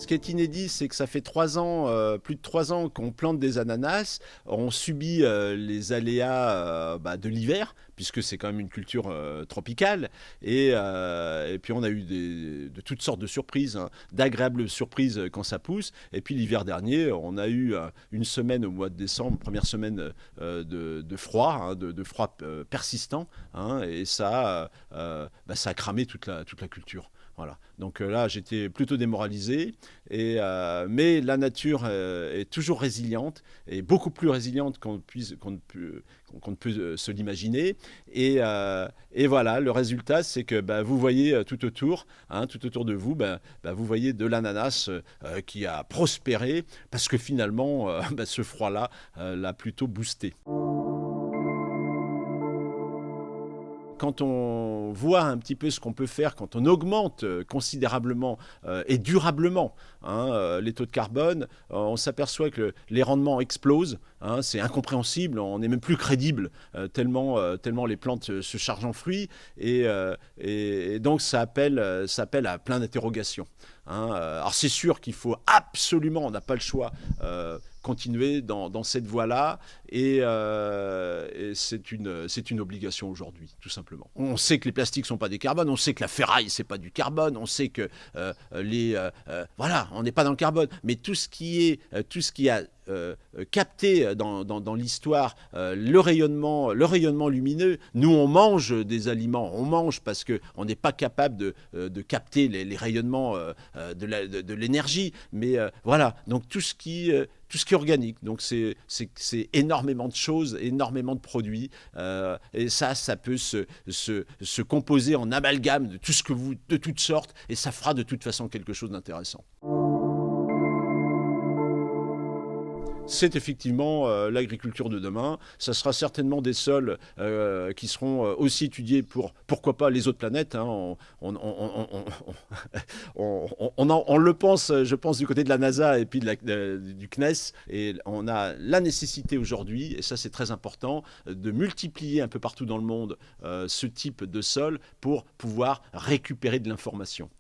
Ce qui est inédit, c'est que ça fait 3 ans, plus de 3 ans qu'on plante des ananas. On subit les aléas de l'hiver, puisque c'est quand même une culture tropicale. Et puis on a eu de toutes sortes de surprises, hein, d'agréables surprises quand ça pousse. Et puis l'hiver dernier, on a eu une semaine au mois de décembre, première semaine de froid, hein, de froid persistant, hein, et ça a cramé toute la culture. Voilà. Donc là, j'étais plutôt démoralisé. Mais la nature est toujours résiliente, et beaucoup plus résiliente qu'on ne peut se l'imaginer. Et voilà, le résultat, c'est que vous voyez tout autour, hein, tout autour de vous, vous voyez de l'ananas qui a prospéré, parce que finalement, ce froid-là l'a plutôt boosté. Quand on voit un petit peu ce qu'on peut faire, quand on augmente considérablement et durablement, hein, les taux de carbone, on s'aperçoit que les rendements explosent. Hein, c'est incompréhensible, on n'est même plus crédible tellement les plantes se chargent en fruits. Et donc ça appelle à plein d'interrogations. Hein. Alors c'est sûr qu'il faut absolument, on n'a pas le choix, continuer dans cette voie-là, et c'est une obligation aujourd'hui, tout simplement. On sait que les plastiques sont pas des carbones, on sait que la ferraille c'est pas du carbone, on sait que voilà, on n'est pas dans le carbone, mais tout ce qui a capté dans l'histoire le rayonnement lumineux. Nous, on mange des aliments, on mange parce qu'on n'est pas capable de capter les rayonnements de l'énergie. Mais voilà, donc tout ce qui est organique. Donc c'est énormément de choses, énormément de produits. Et ça peut se composer en amalgame de toutes sortes, et ça fera de toute façon quelque chose d'intéressant. C'est effectivement l'agriculture de demain. Ça sera certainement des sols qui seront aussi étudiés pour, pourquoi pas, les autres planètes. Hein. On le pense, je pense, du côté de la NASA et puis du CNES. Et on a la nécessité aujourd'hui, et ça c'est très important, de multiplier un peu partout dans le monde ce type de sol pour pouvoir récupérer de l'information.